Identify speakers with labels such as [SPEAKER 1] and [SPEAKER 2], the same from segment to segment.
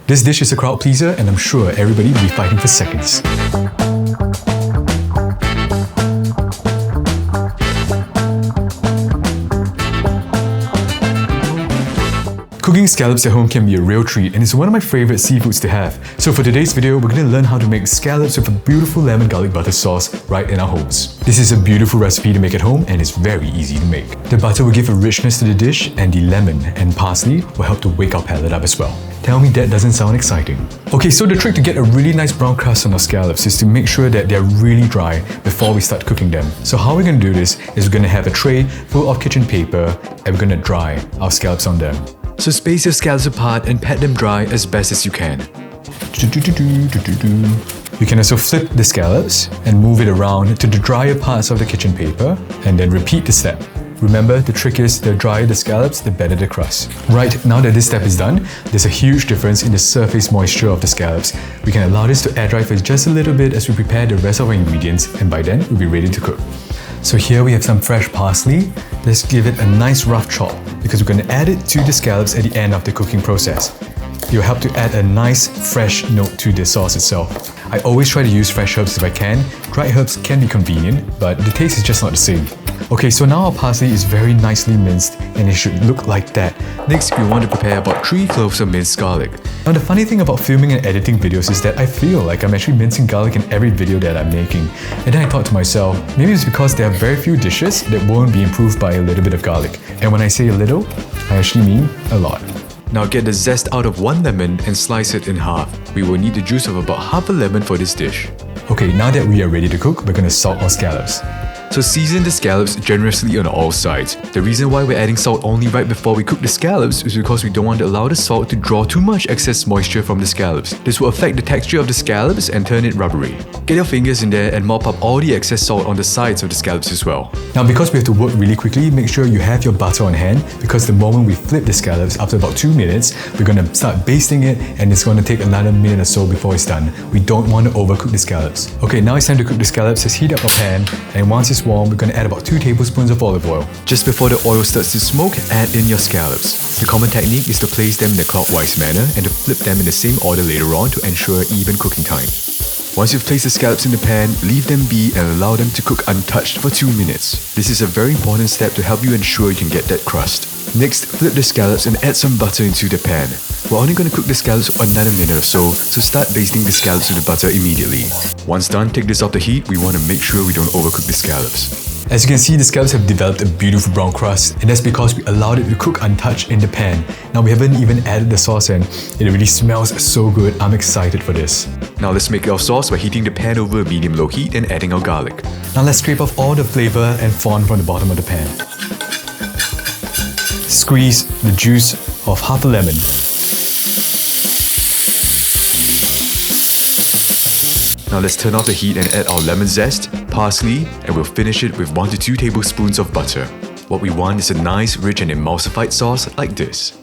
[SPEAKER 1] This dish is a crowd pleaser and I'm sure everybody will be fighting for seconds. Cooking scallops at home can be a real treat and it's one of my favorite seafoods to have. So for today's video, we're going to learn how to make scallops with a beautiful lemon garlic butter sauce right in our homes. This is a beautiful recipe to make at home and it's very easy to make. The butter will give a richness to the dish and the lemon and parsley will help to wake our palate up as well. Tell me that doesn't sound exciting. Okay, so the trick to get a really nice brown crust on our scallops is to make sure that they're really dry before we start cooking them. So how we're going to do this is we're going to have a tray full of kitchen paper and we're going to dry our scallops on them. So space your scallops apart and pat them dry as best as you can. You can also flip the scallops and move it around to the drier parts of the kitchen paper and then repeat the step. Remember, the trick is the drier the scallops, the better the crust. Right, now that this step is done, there's a huge difference in the surface moisture of the scallops. We can allow this to air dry for just a little bit as we prepare the rest of our ingredients and by then we'll be ready to cook. So here we have some fresh parsley. Let's give it a nice rough chop because we're going to add it to the scallops at the end of the cooking process. It'll help to add a nice fresh note to the sauce itself. I always try to use fresh herbs if I can. Dried herbs can be convenient, but the taste is just not the same. Okay, so now our parsley is very nicely minced and it should look like that. Next, we want to prepare about 3 cloves of minced garlic. Now the funny thing about filming and editing videos is that I feel like I'm actually mincing garlic in every video that I'm making. And then I thought to myself, maybe it's because there are very few dishes that won't be improved by a little bit of garlic. And when I say a little, I actually mean a lot. Now get the zest out of 1 lemon and slice it in half. We will need the juice of about half a lemon for this dish. Okay, now that we are ready to cook, we're going to salt our scallops. So season the scallops generously on all sides. The reason why we're adding salt only right before we cook the scallops is because we don't want to allow the salt to draw too much excess moisture from the scallops. This will affect the texture of the scallops and turn it rubbery. Get your fingers in there and mop up all the excess salt on the sides of the scallops as well. Now because we have to work really quickly, make sure you have your butter on hand because the moment we flip the scallops, after about 2 minutes, we're going to start basting it and it's going to take another minute or so before it's done. We don't want to overcook the scallops. Okay, now it's time to cook the scallops. Let's heat up our pan and once it's warm, we're going to add about 2 tablespoons of olive oil. Just before the oil starts to smoke, add in your scallops. The common technique is to place them in a clockwise manner and to flip them in the same order later on to ensure even cooking time. Once you've placed the scallops in the pan, leave them be and allow them to cook untouched for 2 minutes. This is a very important step to help you ensure you can get that crust. Next, flip the scallops and add some butter into the pan. We're only going to cook the scallops for another minute or so start basting the scallops with the butter immediately. Once done, take this off the heat. We want to make sure we don't overcook the scallops. As you can see, the scallops have developed a beautiful brown crust and that's because we allowed it to cook untouched in the pan. Now we haven't even added the sauce in. It really smells so good. I'm excited for this. Now let's make our sauce by heating the pan over a medium-low heat and adding our garlic. Now let's scrape off all the flavor and fond from the bottom of the pan. Squeeze the juice of half a lemon. Now let's turn off the heat and add our lemon zest, parsley, and we'll finish it with 1 to 2 tablespoons of butter. What we want is a nice, rich and emulsified sauce like this.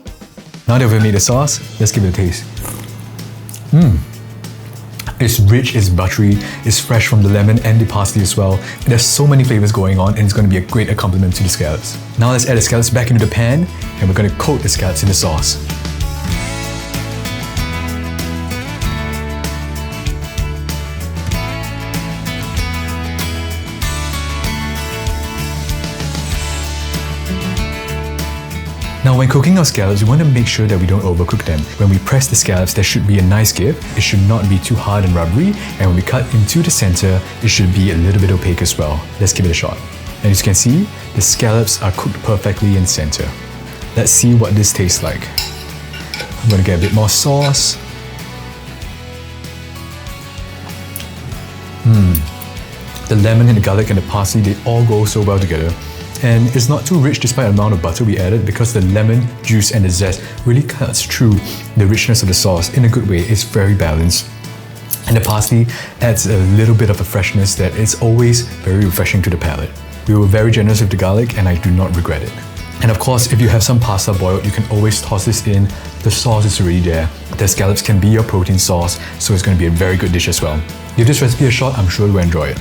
[SPEAKER 1] Now that we've made the sauce, let's give it a taste. It's rich, it's buttery, it's fresh from the lemon and the parsley as well. There's so many flavors going on and it's going to be a great accompaniment to the scallops. Now let's add the scallops back into the pan and we're going to coat the scallops in the sauce. Now when cooking our scallops, we want to make sure that we don't overcook them. When we press the scallops, there should be a nice give. It should not be too hard and rubbery. And when we cut into the center, it should be a little bit opaque as well. Let's give it a shot. And as you can see, the scallops are cooked perfectly in center. Let's see what this tastes like. I'm going to get a bit more sauce. The lemon and the garlic and the parsley, they all go so well together. And it's not too rich despite the amount of butter we added because the lemon juice and the zest really cuts through the richness of the sauce in a good way. It's very balanced. And the parsley adds a little bit of a freshness that is always very refreshing to the palate. We were very generous with the garlic and I do not regret it. And of course, if you have some pasta boiled, you can always toss this in. The sauce is already there. The scallops can be your protein sauce, so it's going to be a very good dish as well. Give this recipe a shot, I'm sure you'll enjoy it.